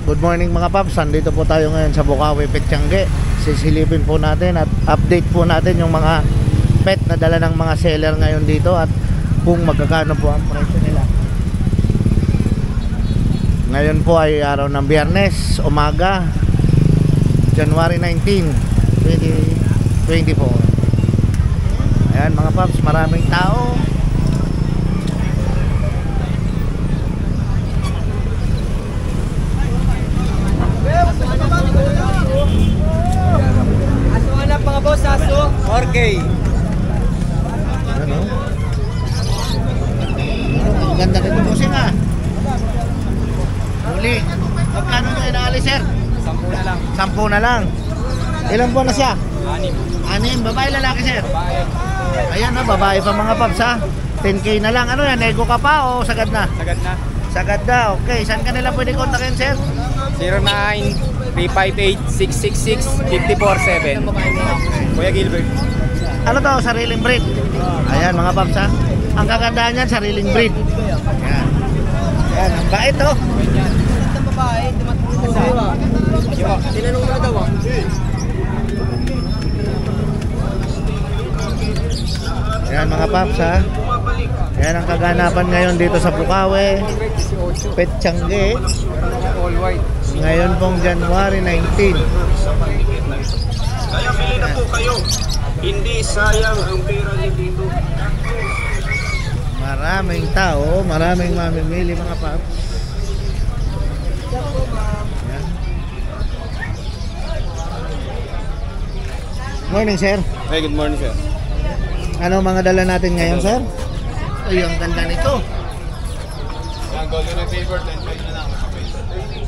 Good morning mga paps. Nandito po tayo ngayon sa Bukawi Pet Tiangge. Sisilipin po natin at update po natin yung mga pet na dala ng mga seller ngayon dito at kung magkakano po ang presyo nila. Ngayon po ay araw ng Biyernes, umaga, January 19, 2024. Ayan mga paps, maraming tao. Mga boss, aso 4K. Ano? Ang ganda nito bossing ah. Huli. Magkano nyo inaalis sir? 10 na lang. 10 na lang. Ilang buwan na siya? 6. 6. Babae lalaki sir? Babae. Ayan na, babae pa mga paps ha. 10K na lang. Ano yan? Nego ka pa o sagad na? Sagad na. Sagad na. Okay. Saan ka nila pwede kontakin sir? 09-358-666-547. Kuya Gilbert. Ano to? Sariling breed. Ayan mga paps ha. Ang kagandahan yan, sariling breed. Ayan. Ayan. Ang bait to. Ang babae, tumatulog sa tinanong mo na daw ah. Ayan mga paps ha. Ayan ang kaganapan ngayon dito sa Bukawi Pet Tiangge. All white. Ngayon pong January 19. Kaya bili na po kayo. Hindi sayang ang pera niyo dito. Maraming tao, maraming mamimili mga paps. Ayan. Morning sir. Hey, good morning sir. Ano mga dala natin ngayon sir? Ay, ang ganda nito. Ang golden retriever, 10 na lang.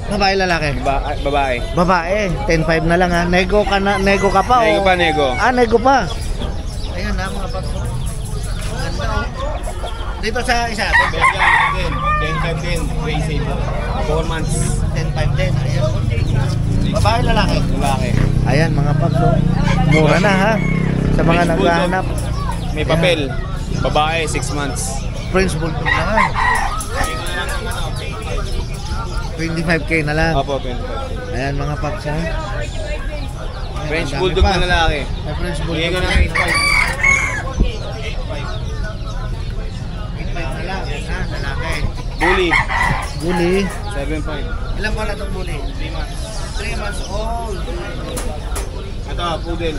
Babae lalaki? Babae. Babae, 10-5 na lang ha. Nego ka pa Nego o? pa, nego. Ah, nego pa. Ayan na mga paps. Ganda oh. Dito sa isa, Belgian din. 10-5 din. Racing. 4 months. 10-5 din. Ayan. Babae lalaki? Lalaki. Ayan mga paps oh. Mura na ha. Sa mga French naghahanap. May papel. Babae, 6 months. French Bulldog na ha. 25K na lang. Opo, 25. Ayan mga paps ha. French Ang dami Bulldog pa. na lalaki. May French Bigay Bulldog ko na ng 8.5 na lang ha, lalaki. 8.5. Bully, Bully. 7.5. Ilan buwan na itong bully? 3 months. 3 months old. Ito, poodle.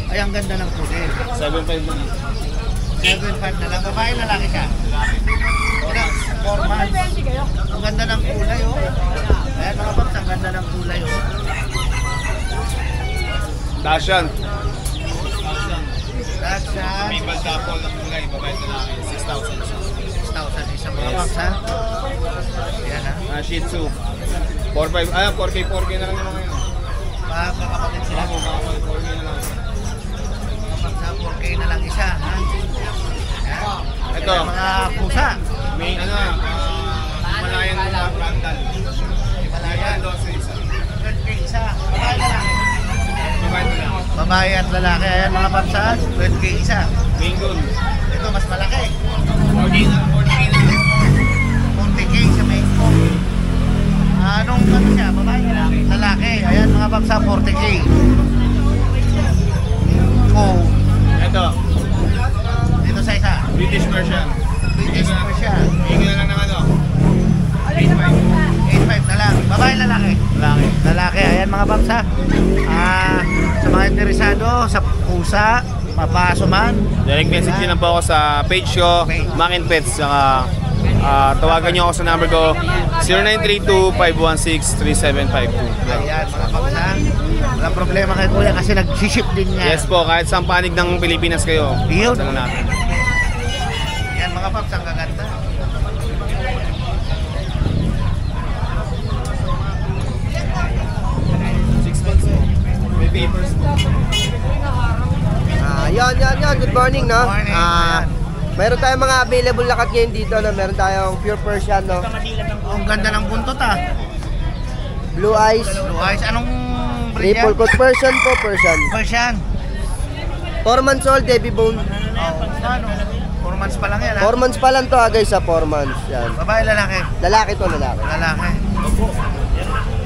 Ay, ang ganda ng poodle. 7.5 na. 7.5 na lang. Babae, lalaki siya. Ilan? 4 months. Ang ganda ng kulay oh. Ayan mga paps, ang ganda ng kulay oh. Dashan. That's May baltapol na kulay. Babae na lalaki. 6,000. 6,000 isang mga paps ha. Ayan ha. Shih Tzu. 4.5. 4K na lang yung mga yun. Makakapatid sila. Ako, 4K na lang. Mga paps ha, 4K na lang isa ha. Ayan. Ito. Ayan, mga pusa. May Himalayan na Ragdoll. Himalayan doon sa isa. 12K isa. Babae lalaki. Babae na lang. Babae at lalaki. Ayan mga paps ha. 12K isa. Bengal. Ito mas malaki. 4K na lang. 40K sa Mexico. Anong ano siya? Babae lalaki? Lalaki. Ayan mga paps ha. 40K. Oh. Ito. Dito sa isa. British Persian. British Persian. Bigyan na lang ng ano. 8.5 na lang. Babae lalaki? Lalaki. Lalaki. Ayan mga paps ha. Sa mga interesado sa pusa, mapaso man. Direct message nyo lang po ako sa page ko, Makin Pets. Saka tawagan nyo ako sa number ko 0932-516-3752. Ayan mga paps ha. Walang problema kay kuya kasi nag-ship din niya. Yes po, kahit saan panig ng Pilipinas kayo. Yun. Dala natin. Ayan mga paps, ang gaganda. May papers po. Yan. Good morning, no? Morning, ayan. Meron tayong mga available lakat ngayon dito, no? Meron tayong pure Persian, no? Oh, ang ganda ng buntot ah. Blue eyes, Blue eyes. Anong breed triple yan? coat Persian po, Persian. Persian. 4 months old, baby bone. Oh, ano? 4 months pa lang yan 4 months pa lang to, guys, sa 4 months. Yan. Babae, lalaki? Lalaki to, lalaki. Lalaki.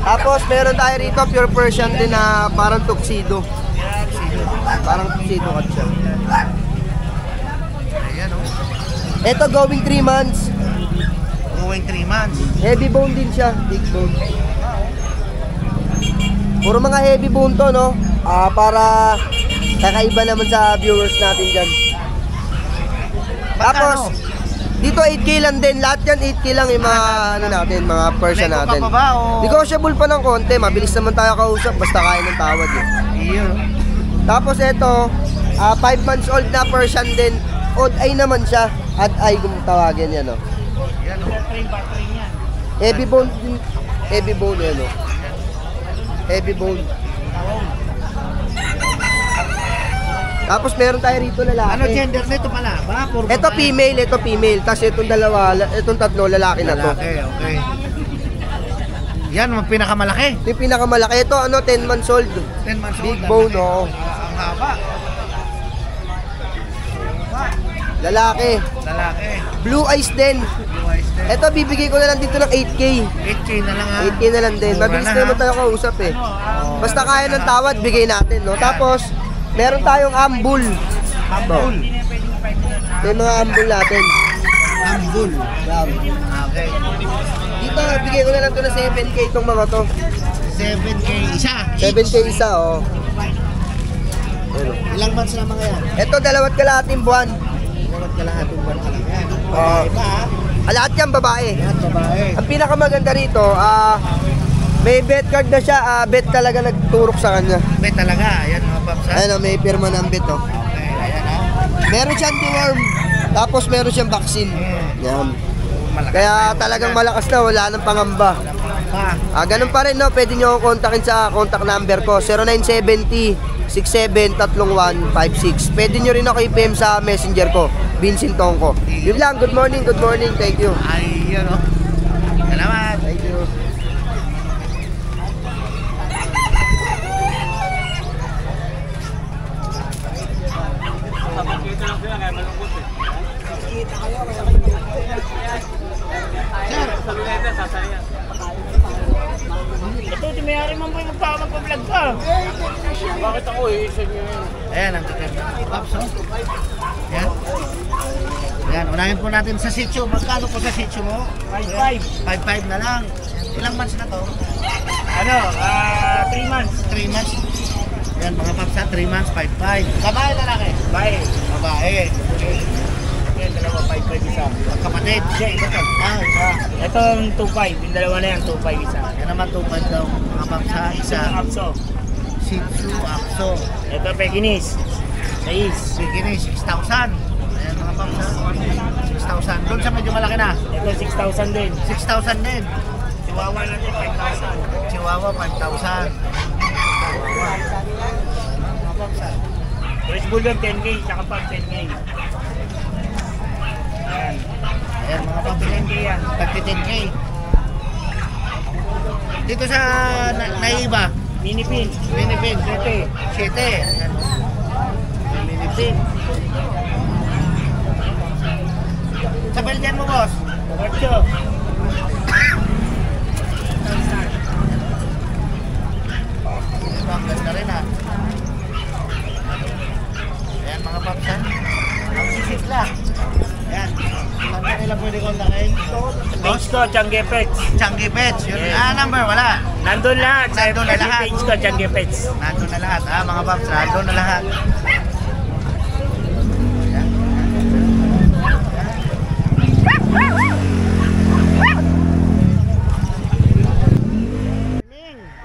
Tapos meron tayo rito pure Persian din na parang tuxedo. Parang tuxedo cut siya. Ayan oh. Ito going 3 months. Going 3 months. Heavy bone din siya, big bone. Puro mga heavy bone to, no? Para kakaiba naman sa viewers natin dyan. Tapos, dito 8K lang din. Lahat yan 8K lang yung mga, ano natin, mga Persian Nego natin. pa ba o? Negotiable pa ng konti. Mabilis naman tayo kausap. Basta kaya ng tawad eh. Iyo. Tapos ito, 5 months old na Persian din. Odd eye naman siya. Odd eye kung tawagin yan, no? Yan oh. Heavy bone din. Heavy bone yan, no? Heavy bone. Tapos meron tayo rito lalaki. Ano gender nito pala? Ba? Puro Ito babae? female, ito female. Tapos itong dalawa, itong tatlo lalaki na to. Lalaki, okay. Yan, ang pinakamalaki. Ito yung pinakamalaki. Ito, 10 months old. 10 months old. Big bone, oh. Ang haba. Lalaki. Lalaki. Blue eyes din. Blue eyes din. Ito, bibigay ko na lang dito ng 8K. 8K na lang ha. 8K na lang din. Mura Mabilis na, naman ha? tayo kausap eh. Oh. Basta kaya ng tawad, bigay natin, no? Tapos, meron tayong ambul. Ambul. Ito yung mga ambul natin. Ambul. Yan. Okay. Dito, bigay ko na lang ito na 7K itong mga to. 7K isa. 7K isa, oh. Ilang months na mga yan? Ito, 2 kalahating buwan. Dapat kalahating buwan ka lang yan. Oo. Iba ha? Lahat yan babae. Yan, babae. Ang pinakamaganda rito, may bet card na siya, bet talaga nagturok sa kanya. May talaga. Ayan mga paps ha? Ayan, may pirma ng bet, oh. Okay, ayan ha? Meron siyang deworm, tapos meron siyang vaccine. Yan. Malakas Kaya na yun. talagang malakas na, wala nang pangamba. Pa. Ganun pa rin, no? Pwede nyo akong kontakin sa contact number ko, 0970-673156. Pwede nyo rin ako i-PM sa messenger ko, Vincent Tongko. Yun lang, good morning, thank you. Ay, yun o. Salamat. Thank you. Ito, di mayari man po yung magpa-vlog ka. Bakit ako isa niyo yun? Ayan, ang ticket. Paps o. Ayan. Ayan, unahin po natin sa sitio. Magkano po sa sitio mo? 5-5. 5-5 na lang. Ilang months na to? Ano, 3 months. 3 months. Ayan, mga paps ha, 3 months, 5-5. Babae lalaki? Bye. Babae. Yan, dalawa, 5-5 isa. Kapatid. Yan, ito to. Isa. Ito ang 2-5. Yung dalawa na yan, 2-5 isa. Yan naman 2-5 daw. Mga paps ha, isa. Apso. Shih Tzu, Akso. Ito, Pekinis. 6. Bikini, 6,000. Ayan mga paps ha. 6,000. Doon sa medyo malaki na. Ito, 6,000 din. 6,000 din. Chihuahua natin, 5,000. Chihuahua, 5,000. Mga paps ha. British Bulldog, 10K. Tsaka pag 10K. Ayan. Ayan mga paps. 10K yan. 10K. Dito sa Naiba, Minipin. Minipin, 7. 7. Minipin. Sa Belgian mo, boss? 8. Ang ganda rin ha. Ayan mga paps ha. Ang sisigla. Ayan. Saan ka nila pwede kontakin? Page ko, Changi Pets. Changi Pets. Yun. Yes. Number wala. Nandun lahat. Nandun na lahat. Page ko, Changi Pets. Nandun na lahat ha mga paps. Nandun na lahat. Ayan.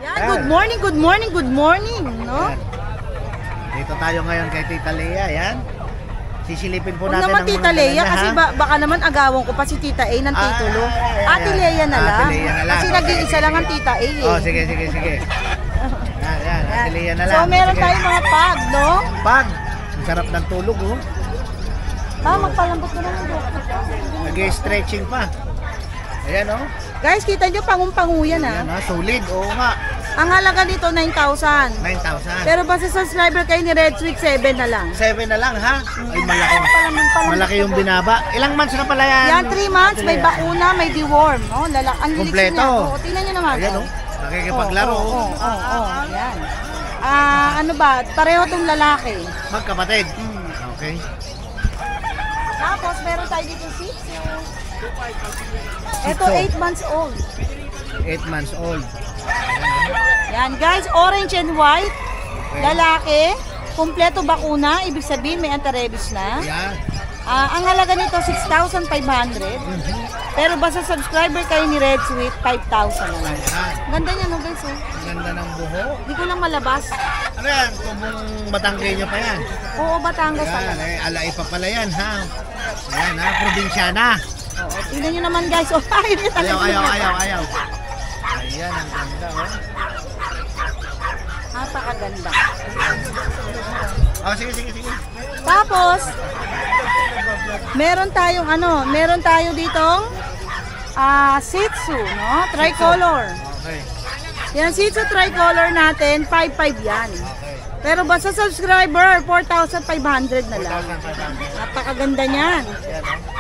Yan, good morning, no? Ayan. Dito tayo ngayon kay Tita Lea. Ayan. Sisilipin po Huwag natin naman ang Tita mga Lea dala, kasi ha? baka naman agawan ko pa si Tita A ng titulo. Ate ayan. Lea na lang. Ate Lea na lang. Kasi Okay, nag-iisa sige, lang ang sige. Tita A eh. Oh, sige. Ayan. Ate Lea na lang. So meron Sige. tayong mga pag, no? Pag. Ang sarap ng tulog, oh. Magpalambot ko naman doon. Nag-stretching pa. Ayan, oh. Guys, kita nyo, pangung-pangu yan Ayan, ha. oh. Solid. Oo nga. Ang halaga nito, 9,000. 9,000. Pero basta subscriber kayo ni Red Sweet, 7 na lang. 7 na lang, ha? Ay, malaki. Palambot Malaki yung ko. binaba. Ilang months na pala yan? Yan, 3 months, may Ate Lea? bakuna, may deworm. Oh, ang lilik Kompleto. niya. Oh, tingnan nyo naman. Ayan, oh. Nakikipaglaro. Oo. Yan. Ano ba? Pareho tong lalaki. Magkapatid. Okay. Tapos meron tayo dito Shih Tzu. Ito 8 months old. 8 months old. Yan guys, orange and white. Lalaki. Kumpleto bakuna, ibig sabihin may anti-rabies na. Yan. Ang halaga nito 6,500. Pero basta subscriber kayo ni Red Sweet, 5,000 na lang. Ganda niya no guys eh. Ganda ng buho. Hindi ko lang malabas. Ano yan? Tubong Batanggenyo pa yan. Oo, Batangas Yan, talaga. alay pa pala yan ha. Ayan ha, probinsyana. Oo, tingnan nyo naman guys. Oh, hindi talaga. Ayaw. Ayan, ang ganda oh. Napakaganda. Oh, sige. Tapos, meron tayo ditong Shih Tzu, no? Tricolor. Okay. Yan, Shih Tzu tricolor natin, 5,500 yan. Pero basta subscriber, 4,500 na lang. Napakaganda niyan.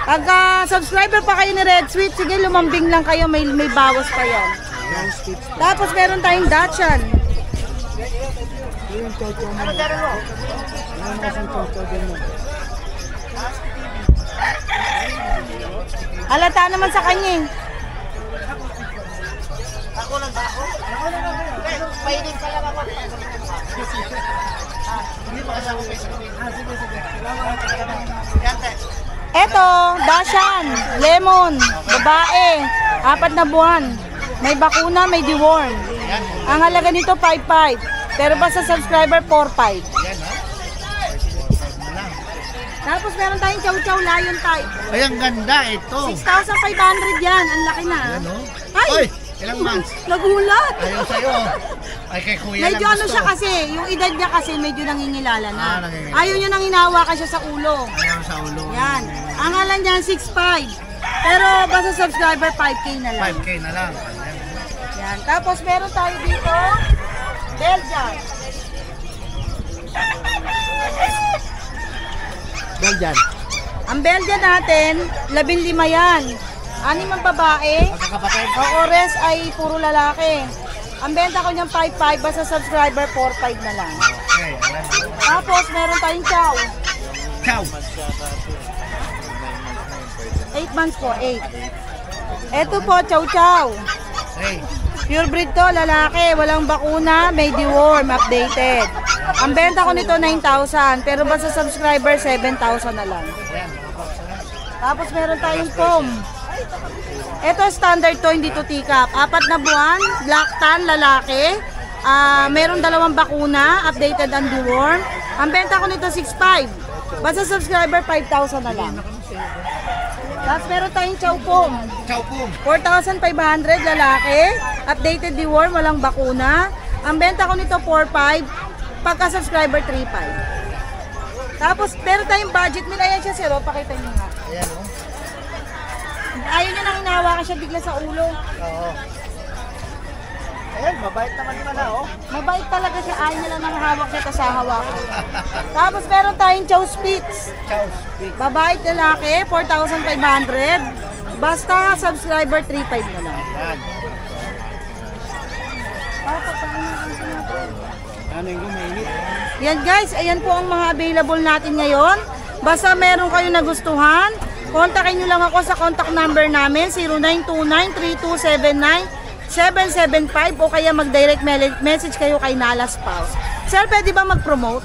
Pagka subscriber pa kayo ni Red Sweet, sige lumambing lang kayo, may bawas pa yan. Tapos meron tayong Dachshund. Halata naman sa kanya eh. Ako lang ba ako? Pwedeng pala ako. Hindi pa kasi ako Facebook. Sige. Yan, te. Eto, Dachshund, lemon, babae, 4 na buwan. May bakuna, may deworm. Ang halaga nito 5,500. Pero basta subscriber 4,500. Yan ha. Tapos meron tayong Chow Chow Lion type. Ay, ang ganda ito. 6,500 yan. Ang laki na. Yan oh. Ay! Oy, ilang months? Nagulat. Ayaw sa'yo. Ay, kay kuya Medyo lang ano gusto. siya kasi, yung edad niya kasi medyo nangingilala na. Nangingilala. Ayaw niya nang hinawakan siya sa ulo. Ayaw sa ulo. Yan. Ang halan niya 6,500. Pero basta subscriber 5K na lang. 5K na lang. Yan. Tapos meron tayo dito, Belgian. Belgian. Ang Belgian natin, 15 yan. 6 ang babae. Magkakapatid. Ang ores ay puro lalaki. Ang benta ko niyang 5,500, basta subscriber 4,500 na lang. Okay, ayan. Tapos meron tayong chow. Ciao. 8 months po, 8. Ito po, chow chow. Hey. Pure breed to, lalaki, walang bakuna, may deworm, updated. Ang benta ko nito 9,000, pero basta subscriber 7,000 na lang. Tapos meron tayong foam. Ito standard to, hindi to teacup. 4 na buwan, black tan, lalaki. Meron 2 bakuna, updated and deworm. Ang benta ko nito 6,500. Basta subscriber 5,000 na lang. Tapos meron tayong chow foam. Ciao po. 4,500 lalaki, updated deworm, walang bakuna. Ang benta ko nito 4,500, pagka subscriber 3,500. Tapos meron tayong budget meal, ayan siya sir, pakita niyo nga. Ayan oh. Ayaw niya nang hinawakan siya bigla sa ulo. Oo. Ayan, mabait naman pala oh. Mabait talaga siya, ayaw niya lang nang hawak kita sa hawakan. Tapos meron tayong chow spitz. Ciao. Babae at lalaki, 4,500. Basta subscriber 3,500 na lang. Ayan. Yan guys, ayan po ang mga available natin ngayon. Basta meron kayo nagustuhan, kontakin nyo lang ako sa contact number namin, 0929-3279-775 o kaya mag-direct message kayo kay Nala Spouse. Sir, pwede ba mag-promote?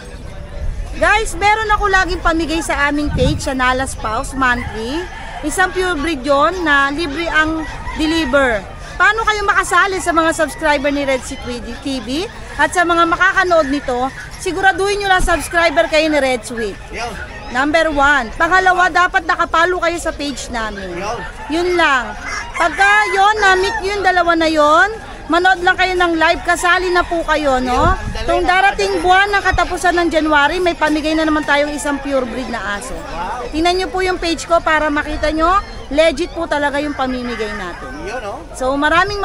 Guys, meron ako laging pamigay sa aming page sa Nala Spouse monthly. Isang pure breed yun na libre ang deliver. Paano kayo makasali sa mga subscriber ni Red Sweet TV? At sa mga makakanood nito, siguraduhin nyo lang subscriber kayo ni Red Sweet. Yun. Number 1. Pangalawa, dapat nakapalo kayo sa page namin. Yun lang. Pagka yun, na-meet yung dalawa na yun, manood lang kayo ng live, kasali na po kayo, no? Tung darating buwan ng katapusan ng January, may pamigay na naman tayong isang pure breed na aso. Tingnan nyo po yung page ko para makita nyo, legit po talaga yung pamimigay natin. Yun oh. So maraming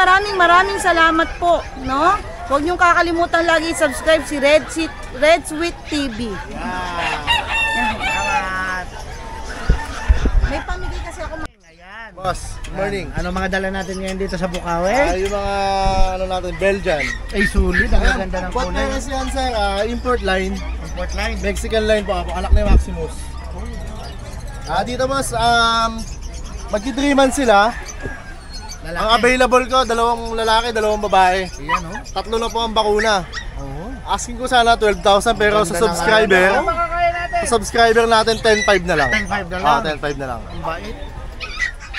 salamat po, no? Huwag niyong kakalimutan lagi subscribe si Red Sweet TV. Salamat. May pamigay kasi ako. Ayan. Ayan. Boss, good morning. Ano mga dala natin ngayon dito sa Bukawi? Yung mga ano natin, Belgian. Ay, sulit. Ang ganda ng What kulay. na yan sir? Import line. Import line. Mexican line po ako, anak ni Maximus. Dito boss, magki 3 months sila. Lalaki. Ang available ko, 2 lalaki, 2 babae. Ayan, oh. 3 na po ang bakuna. Oo. Asking ko sana 12,000 pero sa Ganda ng subscriber, sa subscriber natin 10,500 na lang. 10,500 na lang. 10,500 na lang. Ang bait.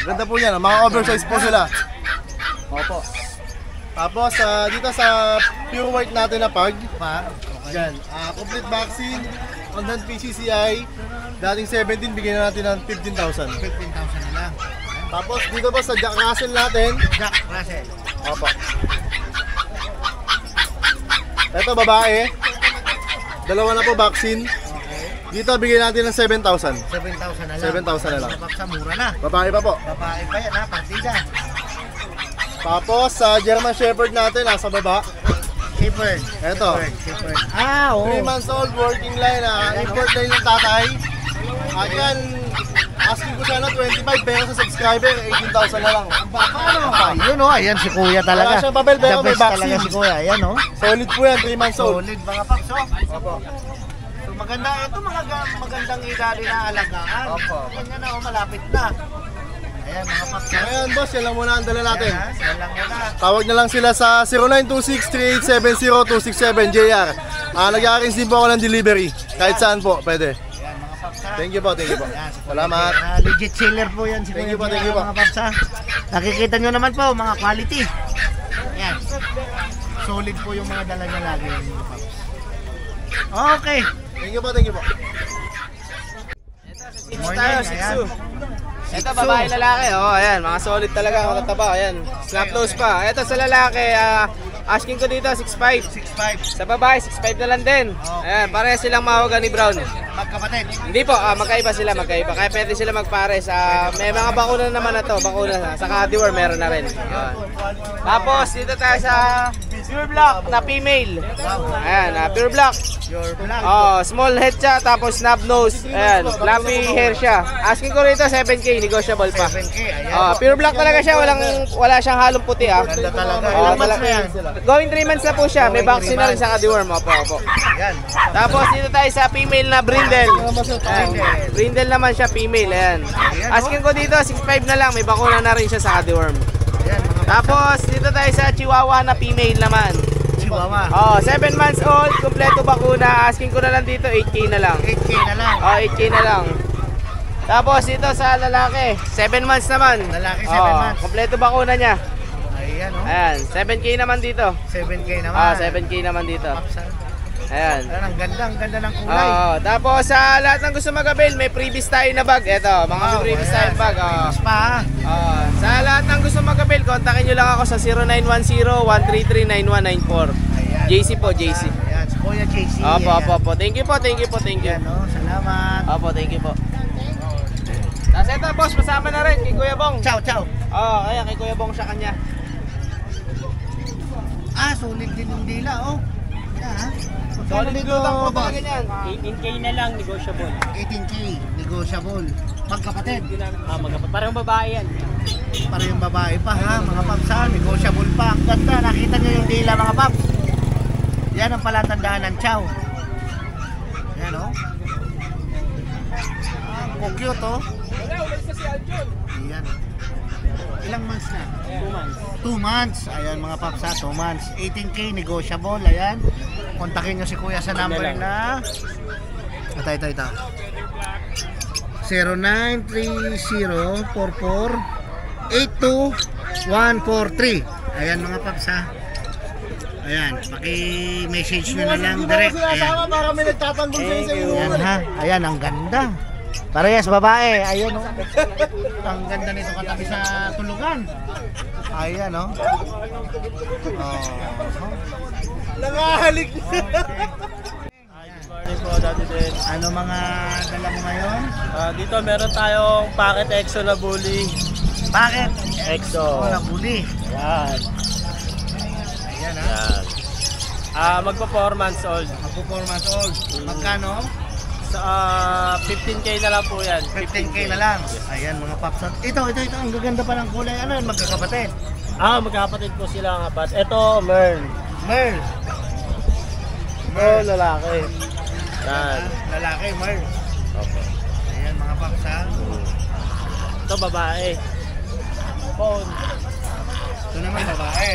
Ganda po yan, mga oversize po sila. Opo. Tapos dito sa pure white natin na pag, Pa. yan, complete vaccine, Ondan PCCI, dating 17, bigyan na natin ng 15,000. 15,000 na lang. Tapos dito ba sa Jack Russell natin, Jack Russell. opo. Ito babae, 2 na po vaccine. Dito bigyan natin ng 7,000. 7,000 na lang. 7,000 na lang. Sa mura na. Babae pa po. Babae pa yan ha, partida. Tapos sa German Shepherd natin, nasa baba. Shepherd. Ito. Shepherd. Ah, oo. 3 months old, working line, import line ng tatay. At yan, asking ko sana 25 pero sa subscriber, 18,000 na lang. Paano? Ayun oh, ayan si Kuya talaga. Wala siyang papel, pero The may best talaga vaccine. si Kuya. Ayan oh. Solid po yan, 3 months old. Solid mga paps oh. Opo. So maganda ito, magandang edad na alagaan. Opo. Ganyan na oh, malapit na. Ayan mga paps. Ayan boss, yan lang muna ang dala natin. Yan lang muna. Tawag na lang sila sa 0926-3870-267 JR. Nag-arrange din po ako ng delivery. Kahit saan po, pwede. Ayan mga paps ha. Thank you po, thank you po. Ayan, si Kuya Salamat. Kuya. Legit seller po yan si Thank Kuya you po, Kuya, thank you po. mga paps ha. Nakikita nyo naman po mga quality. Ayan. Solid po yung mga dala niya lagi mga paps. Okay. Thank you po, thank you po. Good morning. Ayan. Ito, babae lalaki. Oh, ayan, mga solid talaga, matataba. Ayan, snap nose pa. Ito sa lalaki, asking ko dito 6'5". 6'5". Sa babae, 6'5 na lang din. Ayan, pareha silang mahogany brown. Magkapatid. Hindi po, magkaiba sila, magkaiba. Kaya pwede sila magpares. May mga bakuna naman na to, bakuna. Sa Cadiwar meron na rin. Ayan. Tapos, dito tayo sa pure black na female. Ayan, pure black. Your black. Oh, small head siya, tapos snub nose. Ayan, fluffy hair siya. Asking ko rito 7K, negotiable pa. 7K. Ayan. Oh, pure black talaga siya, wala siyang halong puti ah. Ganda talaga. Oh, Ilang months na yan? Going 3 months na po siya, may vaccine na rin sa Cadiworm. Opo, opo. Ayan. Tapos dito tayo sa female na brindle. Ayan, brindle naman siya, female. Ayan. Asking ko dito 6'5 na lang, may bakuna na rin siya sa Cadiworm. Ayan mga Tapos dito tayo sa Chihuahua na female naman. Chihuahua. Oh, 7 months old, kompleto bakuna. Asking ko na lang dito 8K na lang. 8K na lang. Oh, 8K na lang. Tapos dito sa lalaki, 7 months naman. Lalaki, 7 Oh, months. kompleto bakuna niya. Ayan oh. Ayan, 7K naman dito. 7K naman. 7K naman dito. Papsan. Ayan. Ayan, ang ganda ng kulay. Tapos sa lahat ng gusto mag-avail, may freebies tayo na bag. Ito, mga freebies tayo na bag. Pa. Sa lahat ng gusto mag-avail, kontakin nyo lang ako sa 0910-133-9194. Ayan. JC po, JC. Ayan, si Kuya JC. Opo, Ayan. opo, opo. Thank you po, thank you po, thank you. Ayan oh, salamat. Opo, thank you po. Tapos ito, boss, masama na rin kay Kuya Bong. Ciao, ciao. Kaya kay Kuya Bong sa kanya. Solid din yung dila oh. Ayan, Solid lutang po talaga niyan. 18K na lang, negotiable. 18K, negotiable. Magkapatid. Parang babae yan. Para yung babae pa ha, mga paps ha, negotiable pa. Ang ganda, nakita nyo yung dila mga paps. Yan ang palatandaan ng chow. Yan oh. Ang cute oh. Yan. Ilang months na? 2 months. 2 months. Ayan mga paps ha, 2 months. 18K, negotiable. Ayan. Kontakin nyo si Kuya sa number na... Ito. 0930-44-82143. Ayan mga paps ha. Ayan, paki-message nyo na lang direct. Ayan. Para may nagtatanggol sa isa Ayan ha. Ayan, ang ganda. Parehas babae. Ayun oh. Ang ganda nito katabi sa tulugan. Ayan oh. Nangahalik. Morning po, dati din. Ano mga dala mo ngayon? Dito meron tayong packet EXO na bully. Bakit? EXO. Wala buli. Yan. Ayan ha. Magpa 4 months old. Magpo 4 months old. Magkano? 15K na lang po yan. 15K na lang. Ayan mga paps. Ito, ang gaganda pa ng kulay. Ano yun, magkakapatid? Magkakapatid po sila nga bat. Ito, Merl. Merl. Merl, lalaki. Yan. Lalaki, Merl. Opo. Ayan mga paps ha. Ito, babae. Phone. Ito naman babae.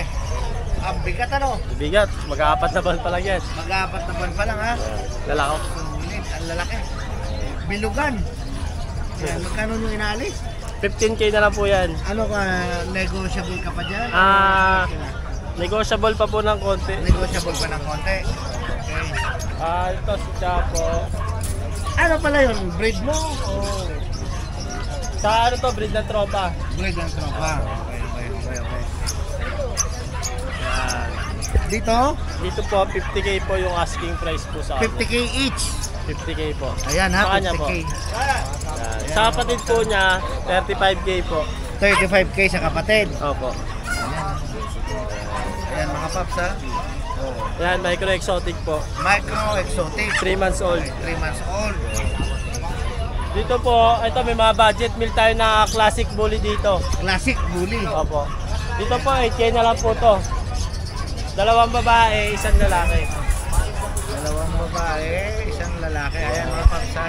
Ang bigat ano? Bigat. Mag-aapat na buwan pa lang yan. Mag-apat na buwan pa lang ha. Lalaki. Sulit, ang lalaki. Bilugan. Ayan, magkano nyo inalis? 15K na lang po yan. Ano ka, negotiable ka pa dyan? Negotiable pa po ng konti. Negotiable pa ng konti. Okay. Ito si Chapo. Ano pala yun? Breed mo? O Sa ano to, breed ng tropa. breed ng tropa? Okay. Yan. Dito, Dito po, 50K po yung asking price po sa akin. 50K each. 50K po. Ayan ha, Sa kanya 50K. po. Yan. Sa kapatid po niya, 35K po. 35K sa kapatid. Opo. Ayan mga paps ha. Yan, micro exotic po. Micro exotic. 3 months old. 3 months old. Dito po, ito may mga budget meal tayo na classic bully dito. Classic bully. Opo. Dito po, 8K na lang po to. 2 babae, 1 lalaki. 2 babae, 1 lalaki. Ayan mga paps ha.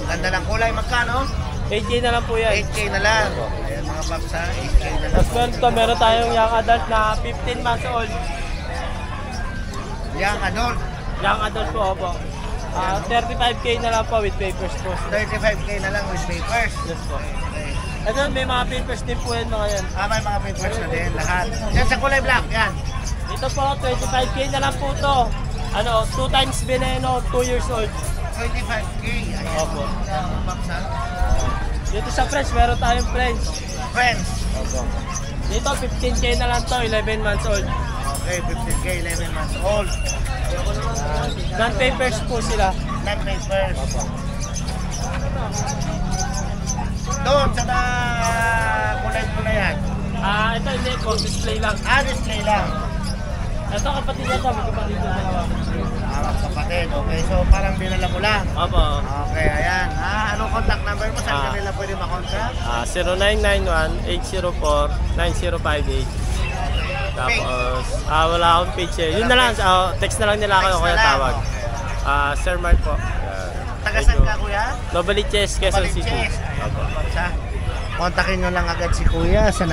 Ganda ng kulay. Magkano? 8K na lang po yan. 8K na lang. Ayan mga paps ha. 8K na lang. Tapos meron tayong young adult na 15 months old. Young adult. Young adult po, opo. 35K na lang po with papers po. 35K na lang with papers. Yes po. Okay. Ito, may mga papers din po yan mga yan. May mga papers na din lahat. Yan sa kulay black. Yan. Dito po, 25K na lang po to. 2 times veneno, 2 years old. 25K. Ayan. Opo. Ayan mga paps ha. Dito sa French, meron tayong French. Friends. Opo. Dito, 15K na lang to, 11 months old. Okay, 15K, 11 months old. Non-papers po sila. Non-papers. Doon sa kulay po na yan. Ito hindi po, display lang. Display lang. Ito kapatid niya to, may kapatid niya dalawa. Kapatid, okay. So parang dinala mo lang. Opo. Okay, ayan. Anong contact number mo? Saan kanila pwede makontak? 0991-804-9058. Tapos, wala akong page eh. Yun na lang, text na lang nila ako kaya tawag. Sir Mark po. Taga saan ka, kuya? Novaliches, Quezon City. Baliches. Kontakin nyo lang agad si kuya sa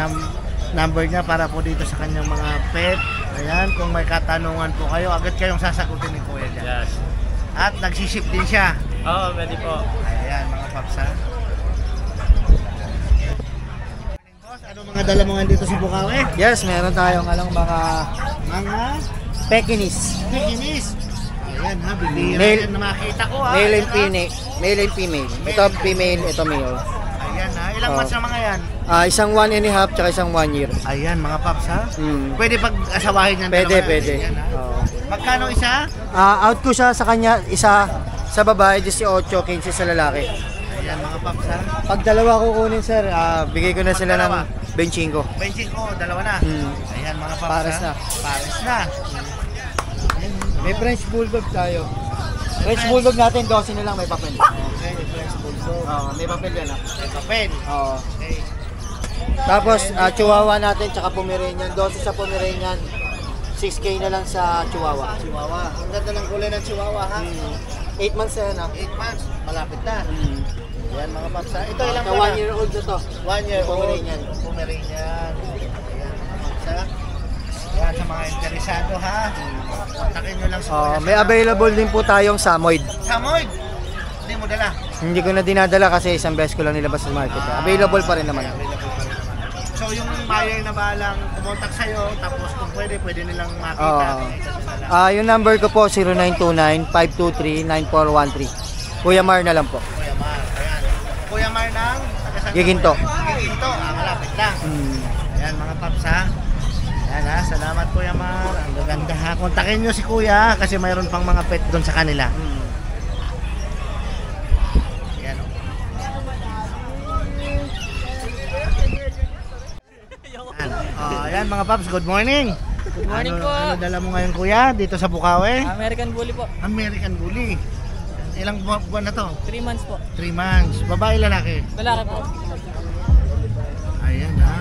number niya para po dito sa kanyang mga pet. Ayan, kung may katanungan po kayo, agad kayong sasagutin ni kuya dyan. Yes. At nagsiship din siya. Oo, pwede po. Ayan, mga paps ha. Boss, ano mga dala mo nga dito sa Bukawi? Yes, meron tayong mga Mga Pekinese. Pekinese. Ayan ha, bibira Male- yan na makita ko ha. Male Ayan, and ha. female. Male and female. Ito female, ito male. Ayan ha, ilang Oh. months na mga yan? Isang 1.5 tsaka isang 1 year. Ayan mga paps ha. Hmm. Pwede pag-asawahin yan. Pwede, dalawa. pwede. Ayan, ha. Oo. Magkano isa? Out ko siya sa kanya, isa sa babae, 18, 15 sa lalaki. Ayan mga paps ha. Pag dalawa kukunin sir, bigay ko na Pag sila dalawa? ng 25. Benching ko, dalawa na. Hmm. Ayan mga paps Pares ha. na. Pares na. May French Bulldog tayo. French Bulldog natin, 12 na lang, may papel. Okay, French Bulldog. Oo, may papel yan. May papel. Oo. Okay. Tapos, Chihuahua natin, tsaka Pomeranian. 12 sa Pomeranian. 6K na lang sa Chihuahua. Chihuahua. Ang ganda ng kulay ng Chihuahua ha. 8 months na yan 8 months. Malapit na. Ayan mga paps ha. Ito ilang Ito, buwan 1 year old na to. 1 year old. Pomeranian. Pomeranian. Ayan mga paps ha. Ayan sa mga interesado ha. Kontakin nyo lang sa kuya May sa- available din po tayong Samoyed. Samoy. Hindi mo dala. Hindi ko na dinadala kasi isang beses ko lang nilabas sa market. Available pa rin naman. Available pa rin naman. So yung buyer na balang kumontak sa'yo, tapos kung pwede nilang makita. Oo. Yung number ko po, 0929-523-9413. Kuya Mar na lang po. Kuya Mar. Ayan. Kuya Mar ng taga saan ka, Giginto. kuya? Giginto. Malapit lang. Ayan mga paps ha. Ayan ha. Salamat Kuya Mar. Ang gaganda ha. Kontakin nyo si Kuya kasi mayroon pang mga pet doon sa kanila. Ayan o. Ayan mga paps. Good morning. Good morning ano, po. Ano dala mo ngayon Kuya dito sa Bukawi? American Bully po. American Bully. Ilang buwan na to? 3 months po. 3 months. Babae, lalaki? Lalaki po. Ayan ha.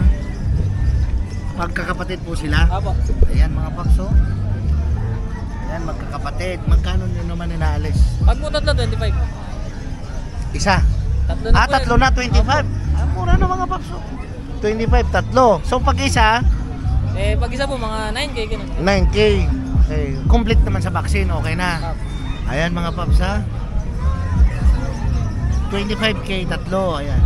Magkakapatid po sila? Apo. Ayan mga pakso. Ayan, magkakapatid. Magkano nyo naman inaalis? Pag po tatlo, 25. Isa? Tatlo na po. Tatlo na, 25. Mura na mga pakso. 25, tatlo. So pag isa, Pag isa po, mga 9K ganun. 9K. Okay. Complete naman sa vaccine, okay na. Ayan mga paps ha. 25K, tatlo. Ayan.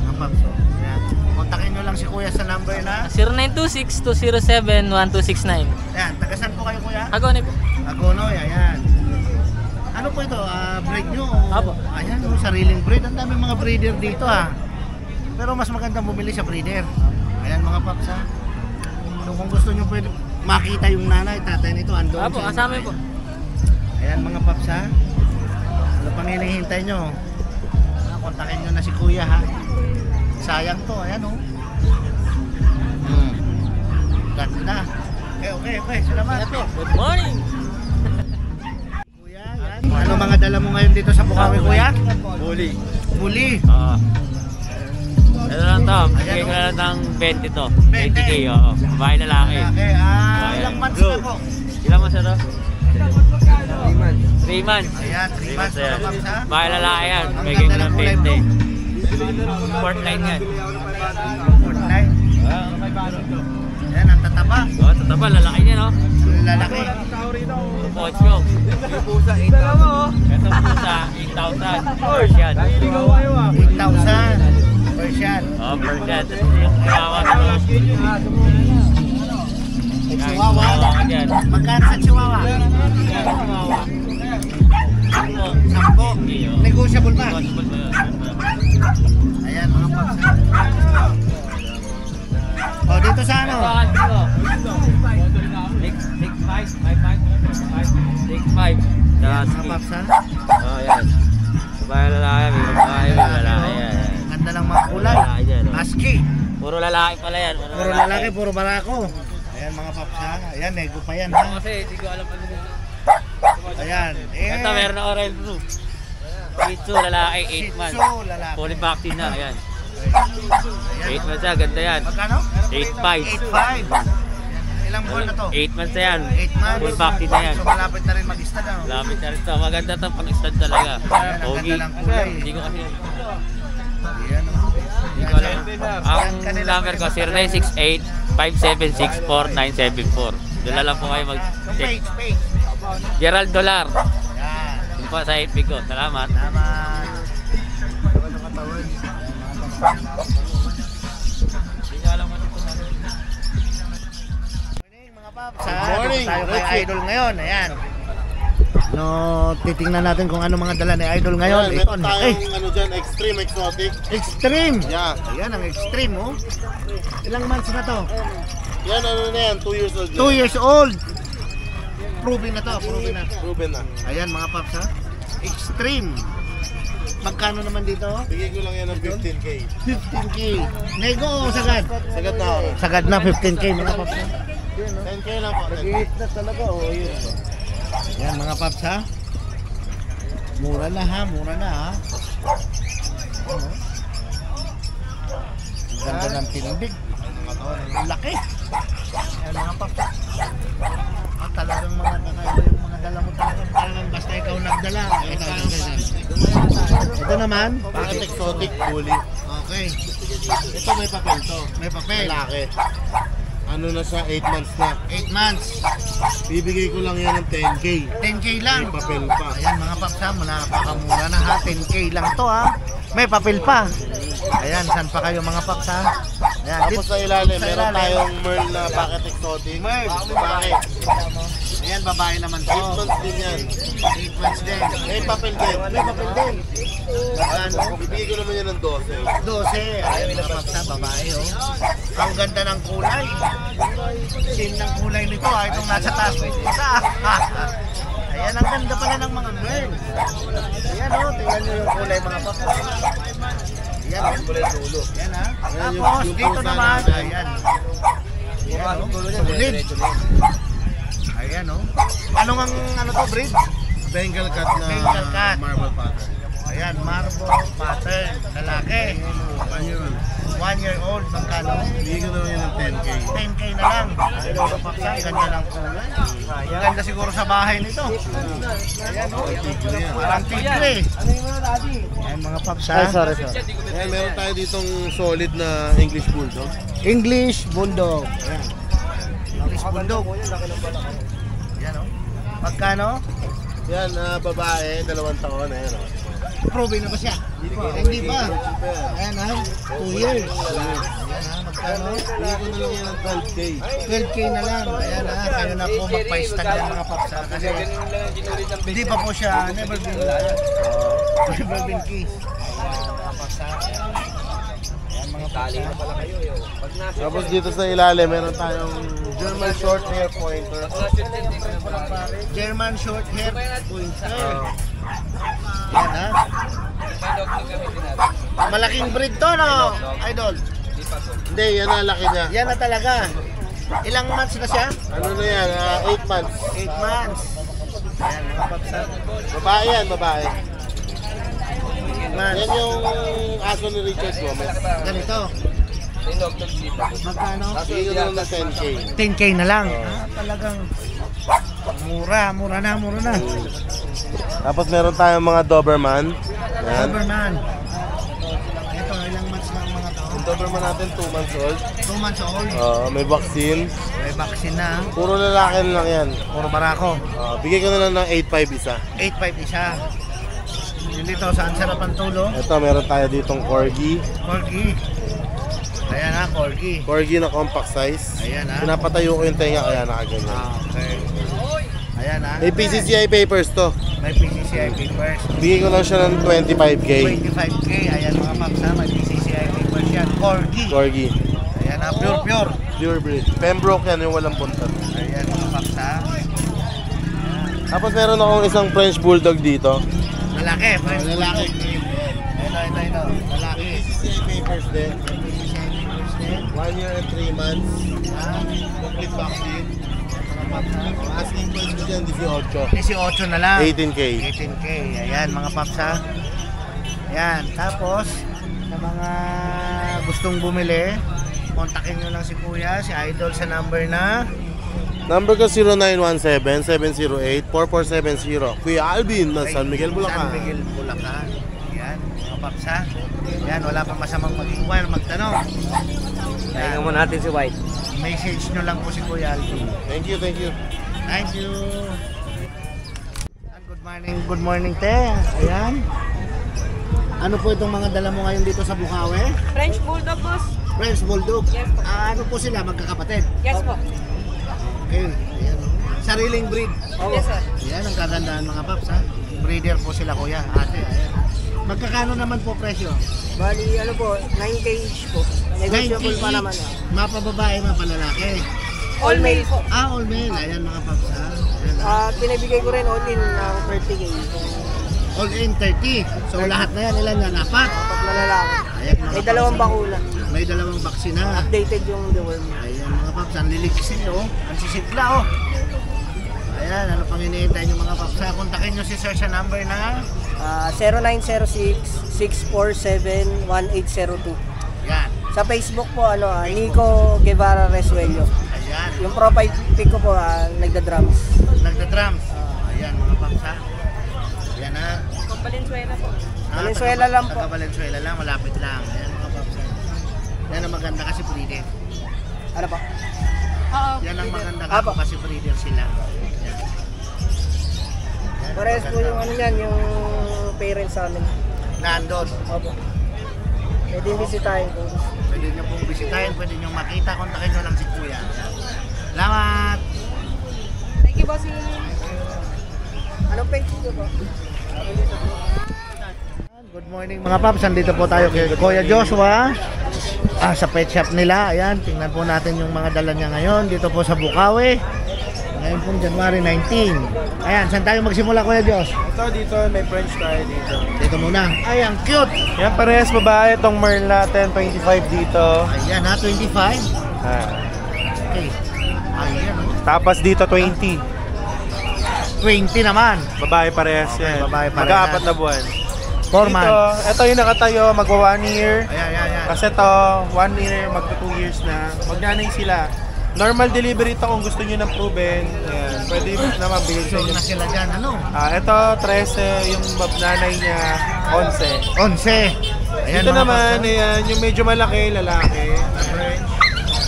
Mga paps. Ayan. Kontakin nyo lang si kuya sa number na. 0926-207-1269. Ayan, tagasan po kayo kuya? Agone po. Agonoy, ayan. Ano po ito? Breed nyo? Apo. Ayan, sariling breed. Ang daming mga breeder dito ha. Pero mas magandang bumili sa breeder. Ayan mga paps ha. So kung gusto nyo pwede makita yung nanay, tatay nito, andun Apo, siya. kasama po. Ayan mga paps ha. Ano pang hinihintay nyo? Kontakin nyo na si kuya ha. Sayang to, ayan o. Ganda. Okay. Salamat. Good morning. Kuya, yan. Ano mga dala mo ngayon dito sa Bukawi, kuya? Bully. Muli. Ito lang to. Bigay ko na lang ng 20 to. 20K, oo. Babae lalaki. Okay, ilang months na po? Ilang months na to? 3 months. Ayan, 3 months na paps ha. Babae lalaki yan. Ang Bigay ko ganda ng ng kulay 20. Portline yan. Fortnite. Ayan, ang tataba. Oo, tataba. Lalaki niya, no? Lalaki. Pocho. Ito pusa, 8,000. Persian. 8,000. Persian. Oo, Persian. Yung chihuahua. Chihuahua. Yan. Magkano sa Chihuahua? 10. Negotiable pa. Ayan, mga paps ha. O, dito sa ano? 6'5". Ayan, mga paps ha. Oh, yan. Babae lalaki, may babae, may lalaki. Yan. Ganda ng mga kulay. Lalaki dyan, oh. Husky. Puro lalaki pala yan. Puro lalaki, puro barako. Ayan mga paps ha. Ayan, nego pa yan ha. Kasi hindi ko alam ano yun. Ayan. Ito, meron na orange blue. Shih Tzu, lalaki, 8 months. Shih Tzu, lalaki. Fully vaccine na, ayan. Ayan. 8 months na, ganda yan. Magkano? 8'5". 8,500. Ilang buwan na to? 8 months na yan. 8 months. Full vaccine na yan. So malapit na rin mag-stud ano? Lapit na rin to. Maganda to, pang-stud talaga. Ayan, ang Pogi. ganda ng kulay. Hindi ko kasi... Ayan o. Hindi ko alam. Ang number ko, 0968-576-4974. Doon na lang po kayo mag-check. Page. Gerald Dolar. Yan. Yun po sa FB ko. Salamat. Salamat. Morning mga paps ha. Morning. Tayo kay Idol ngayon. Ayan. No, titingnan natin kung ano mga dala ni Idol ngayon. Ayan, Ito, meron tayong ano dyan, extreme exotic. Extreme. Yeah. Ayan ang extreme oh. Ilang months na to? Yan ano na yan, 2 years old. 2 years old. Proven na to, proven na. Proven na. Ayan mga paps ha. Extreme. Magkano naman dito? Bigay ko lang yan ng 15K. 15K. Nego o sagad? Sagad na ako. Sagad na 15K mga paps ha. 10K lang po. 10K. na talaga oh, yun. Yan mga paps ha. Mura na ha, mura na ha. Ano? Ang ganda ng tindig. Ang laki. Yan mga paps. At talagang mga kakaiba yung mga dala mo talagang basta ikaw nagdala. Ito naman. Bakit exotic bully? Okay. Ito may papel to. May papel. Lalaki. Ano na siya, 8 months na. 8 months. Bibigay ko lang yan ng 10K. 10K lang. May papel pa. Ayan mga paps ha, napakamura na ha. 10K lang to ha. May papel pa. Ayan, saan pa kayo mga paps ha? Ayan, Tapos sa ilalim, sa meron ilalim. tayong Merl na packet exotic. Merl. Bakit? Ayan, babae naman to. 8 months din yan. 8 months din. May papel din. May papel din. Magkano? Bibigay ko naman yan ng 12. 12. Ayan mga paps ha, babae oh. Ang ganda ng kulay. Same ng kulay nito ha, itong nasa taas mo isa. Ayan, ang ganda pala ng mga Merl. Ayan oh, tingnan nyo yung kulay mga paps. Ayan oh. Ayan ha. Tapos dito naman, ayan. Ayan oh. Solid. Ayan oh. Ano ang ano to, breed? Bengal cat na Bengal cat. marble pattern. Ayan, marble pattern. Lalaki. 1 year old. 1 year old. Magkano? Bigyan ko naman yan ng 10K. 10K na lang. Ayun, mga paps, ang ganda ng kulay. Ang ganda siguro sa bahay nito. Ayan, oh. Parang tigre. Ayan, mga paps, ha? sorry. Ayan, meron tayo ditong solid na English Bulldog. English Bulldog. Ayan. English Bulldog. Ayan, oh. Magkano? Yan, babae, 2 taon. Ayan, o. Proven na ba siya? Hindi pa. Ayan, ha? 2 years. Ayan, ha? Magkano? Bigyan ko na lang yan ng 12K. 12K na lang. Ayan, ha? Kayo na po magpa-stand yan, mga paps, ha? Kasi hindi pa po siya never been never been kissed. Ayan, mga paps, ha? Ayan, mga paps, ha? Tapos dito sa ilalim, meron tayong German short hair pointer. German short hair pointer. Yan, ha? Malaking breed to, no? Idol. Hindi, yan na laki niya. Yan na talaga. Ilang months na siya? Ano na yan? 8 months. 8 months. Ayan, mga paps, ha? Babae yan, babae. 8 months. Yan yung aso ni Richard Gomez. Ganito. Magkano? Bigyan ko na lang ng 10K. 10K na lang. Talagang mura na. Tapos meron tayong mga Doberman. Yan. Doberman. Ito, ilang months na ang mga to? Yung Doberman natin 2 months old. 2 months old. May vaccine. May vaccine na. Puro lalaki na lang yan. Puro barako. Bigyan ko na lang ng 8.5 isa. 8.5 isa. Yun dito, saan sarap ang tulo? Ito, meron tayo ditong Corgi. Corgi. Ayan, ha, Corgi. Corgi na compact size. Ayan, ha. Pinapatayo ko yung tenga kaya nakaganyan. Okay. Ayan, ha. May PCCI papers to. May PCCI papers. Bigyan ko lang siya ng 25K. 25K. Ayan, mga paps, ha. May PCCI papers yan. Corgi. Corgi. Ayan, ha. Pure. Pure breed. Pembroke yan, yung walang buntot. Ayan, mga paps, ha. Tapos meron akong isang French Bulldog dito. Lalaki. Lalaki. Ito. Lalaki. PCCI papers din. PCCI papers din. 1 year and 3 months. Ha. Complete vaccine. Mga paps, ha. Asking price ko dyan, 18. 18 na lang. 18K. 18K. Ayan, mga paps, ha. Ayan. Tapos, sa mga gustong bumili, kontakin nyo lang si Kuya, si Idol sa number na Number ko 0917-708-4470. Kuya Alvin na San Miguel, Bulacan. San Miguel, Bulacan. Ayan, mga paps, ha. Ayan, wala pang masamang mag-inquire, magtanong. Tingnan mo natin si White. Message nyo lang po si Kuya Alvin. Thank you. Thank you. Good morning, te. Ayan. Ano po itong mga dala mo ngayon dito sa Bukawi? French Bulldog, boss. French Bulldog. Yes po. Ano po sila, magkakapatid? Yes po. Okay, ayan. Sariling breed. Yes, sir. Ayan, ang kagandahan mga paps, ha. Breeder po sila, kuya, ate. Ayan. Magkakano naman po presyo? Bali, ano po, 9K each po. Negotiable pa naman. Mapababae, mapalalaki. All male po. All male. Ayan mga paps, ha. Ayan, ha. Pinabigay ko rin all in ng 30K. All in 30. So lahat na yan, ilan yan? 4? Pag malalaki. Ayan, mga May paps. 2 bakuna. May 2 vaksina. Updated yung deworm. Ayan mga paps, ang liligsin nyo, ang sisigla, oh. Ayan, ano pang iniintay nyo mga paps, ha? Kontakin nyo si sir sa number na 0906-647-1802. yan. Sa Facebook po, Nico Guevara Resuello. Ayan, Yung profile pic ko po, nagda-drums. nagda-drums. Ayan mga paps, ha. Ayan, ha. Valenzuela po. Valenzuela lang po. Taga Valenzuela lang, malapit lang. Ayan mga paps, ha. Yan ang maganda kasi breeder. Ano po? Oo. Yan ang maganda Apo. kasi breeder sila. Yan. Yan, Parehas po maganda. yung ano yan, yung parents sa amin. Nandun. Opo. Pwede yung bisitahin ko. Pwede nyo pong bisitahin, pwede nyo makita, kontakin nyo lang si Kuya. Yan. Salamat! Thank you, bossing. Anong page ko po? Good morning mga paps, andito po tayo kay Kuya Joshua sa pet shop nila. Ayan, tingnan po natin yung mga dala niya ngayon dito po sa Bukawi. Ngayon pong January 19. Ayan, saan tayo magsimula Kuya Josh? Dito, may French tayo dito. Dito muna. Ay, ang cute! Yan, parehas babae. Itong Merl natin, 25 dito. Ayan ha, 25. Okay. Ayan oh. Tapos dito, 20. 20 naman. Babae parehas Okay, yan. babae parehas. Mag-aapat na buwan. 4 months. Ito yung nakatayo, magwa 1 year. Ayan. Kasi ito, 1 year, magto 2 years na. Magnanay sila. Normal delivery ito kung gusto nyo ng proven. Ayan, pwede naman bigay sa Sure inyo. na sila dyan, ano? Ito, 13, yung nanay niya, 11. 11. Ayan, Ito mga naman, paps, ayan, yung medyo malaki, lalaki.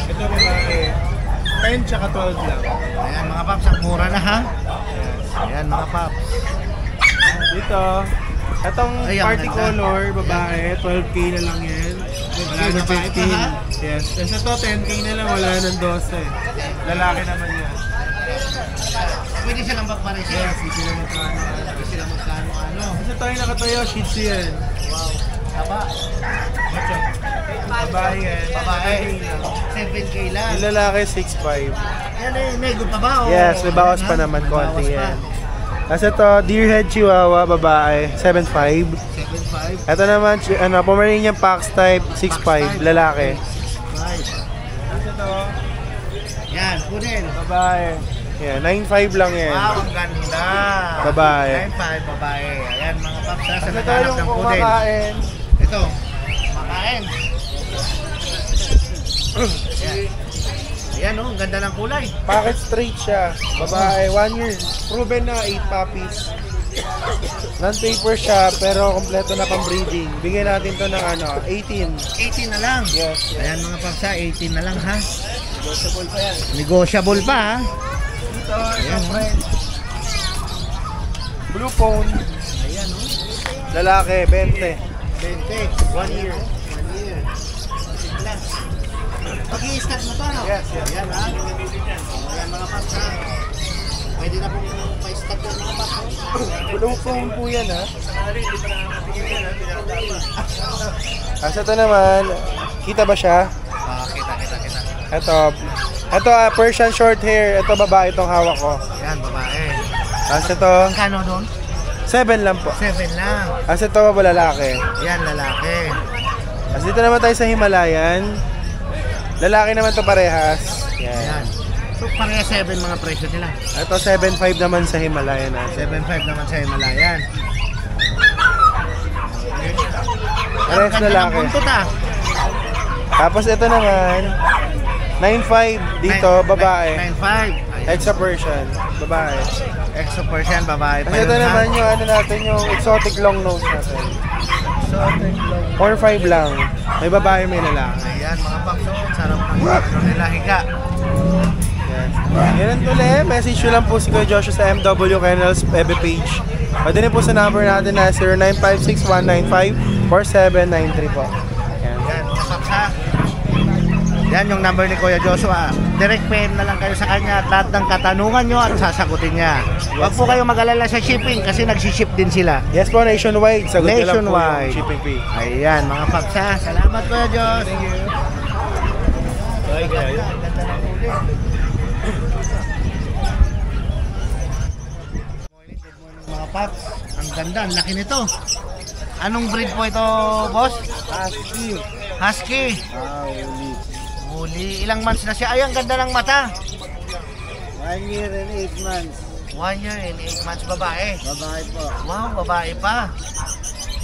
Ito babae. 10 tsaka 12 lang. Ayan mga paps, ang mura na ha. Ayan mga paps. Dito, itong Ay, ang party ganda. color, babae, 12K na lang yan. Wala na babae pa, ha? 15. Yes. Kasi ito, 10K na lang, wala nang 12. Lalaki naman yan. Pwede silang magpares. Yes, hindi sila magkano. Pwede silang magkano-ano. Kasi tayo nakatayo, Shih Tzu yan. Wow. Taba. Babae yan. Babae. 7K lang. 7K lang. Yung lalaki, 6'5". Yan eh, nego pa ba? O, Yes, may bawas ano, pa ha? naman, May konti bawas pa. yan. Kasi ito, Deerhead Chihuahua, babae, 7'5". 7.5. Ito naman, Pomeranian Fox type, 6'5", lalaki. Right. Ito, Yan, pudel. babae. Yan, 9'5" lang yan. Wow, ang ganda. Babae. 9.5, babae. Ayan mga paps ha, sa Ito naghanap yung ng pudel. kumakain. Ito, makain. Ayan. Ayan oh, ang ganda ng kulay. Packet straight siya. Babae, 1 year. Proven na 8 puppies. Non-paper siya, pero kompleto na pang breeding. Bigyan natin to ng 18. 18 na lang. Yes, yes. Ayan mga paps ha, 18 na lang ha. Negotiable pa yan. Negotiable pa ha. Ito, Ayan, isang friend. Blue phone. Ayan oh. Lalaki, 20. 20. 1 year. 1 year. Pag-i-start mo to, no? Yes, yes. Ayan ha. Ayan mga paps ha. Pwede na pong pa-start yung mga paps. Blue phone po yan, ha? Kasi ito naman, kita ba siya? Kita. Ito, Persian short hair. Ito, babae itong hawak ko. Ayan, babae. Kasi ito, Kano doon? 7 lang po. 7 lang. Kasi ito, lalaki. Ayan, lalaki. Kasi dito naman tayo sa Himalayan. Lalaki naman to parehas. Ayan. Yan. So, pareha 7 mga presyo nila. Ito, 7'5" naman sa Himalayan natin. 7.5 naman sa Himalayan. Parehas Ang ganda ng lalaki. buntot ah. Tapos ito naman, 9'5" dito, babae. 9.5. Extra Persian, babae. Extra Persian, babae pa Kasi ito yun, ha? naman yung natin, yung exotic long nose natin. 4'5" lang. May babae, may lalaki. Ayan, mga pakso. Sarap ng pakso nila higa. Yes. Ganun ulit, message nyo lang po si Kuya Joshua sa MW Kennels FB page. Pwede rin po sa number natin na 0956-195-4793 po. Yan. Ayan, mga paksa. Yan yung number ni Kuya Joshua. Direct PM na lang kayo sa kanya at lahat ng katanungan nyo at sasagutin niya. Huwag po kayo mag-alala sa shipping kasi nagsiship din sila. Yes po, nationwide. Sagot nyo lang po Nationwide. yung shipping fee. Ayan, mga paksa. Salamat Kuya Josh. Thank you. Mga paps, ang ganda, ang laki nito. Anong breed po ito, boss? Husky. Husky. Uli. Huli. Ilang months na siya? Ay, ang ganda ng mata. 1 year and 8 months. 1 year and 8 months babae. Babae po. Wow, babae pa.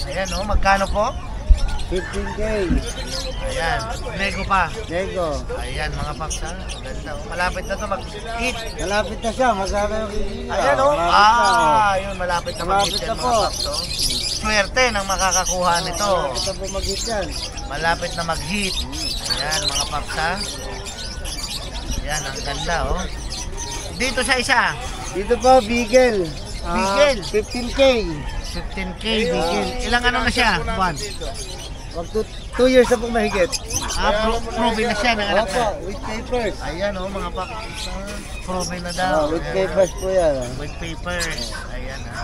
Ayan oh, magkano po? 15K. Ayan, nego pa. Nego. Ayan mga paps ha, ang ganda oh. Malapit na to mag-hit. Malapit na siya. Magkano yung kikita? Ayan oh, yun, malapit na mag-hit yan mga paps oh. Swerte ng makakakuha nito. Ito po mag-hit yan. Malapit na mag-hit. Ayan mga paps ha. Ayan, ang ganda oh. Dito sa isa, Dito po, Beagle. Beagle. 15K. 15K bigil. Ilang ano na siya? Buwan. Wag 2 years na po mahigit. Proven na siya ng anak Opo, na. with papers. Ayan oh, mga paps. Proven na daw. With Ayan, papers po yan. With papers. Ayan ha.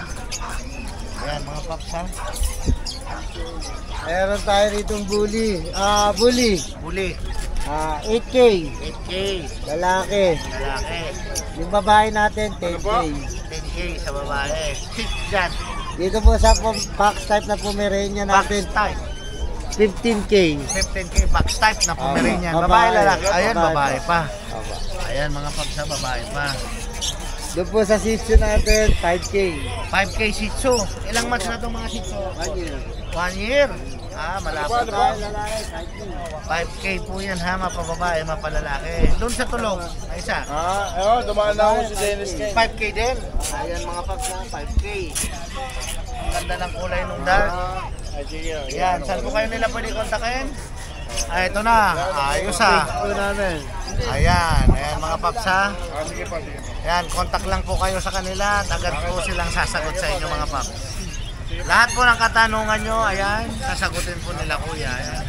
Ayan mga paps ha. Meron tayo ditong bully. Bully. Huli. 8K. 8K. Lalaki. Lalaki. Yung babae natin, 10K. 10K sa babae. 6 dyan. Dito po sa box type na Pomeranian Box natin, type. 15K. 15K box type na Pomeranian. Babae. Babae lalaki. Ayan, Babae babae pa. pa. Ayan mga paps ha, babae pa. Doon po sa sitio natin, 5K. 5K Shih Tzu. Ilang months na itong mga Shih Tzu? 1 year. 1 year. Malapit na. 5K po yan ha, mapababae, mapalalaki. Doon sa tulog, ay isa. Dumaan na ako si Dennis Ken. 5K din. Ayan mga paps na, 5K. Ang ganda ng kulay nung dark. Ayan, saan po kayo nila pwede kontakin? Ito na, ayos ha. Ayan mga paps ha. Ayan, contact lang po kayo sa kanila at agad po silang sasagot sa inyo mga paps. Lahat po ng katanungan nyo, ayan, sasagutin po nila kuya. Ayan.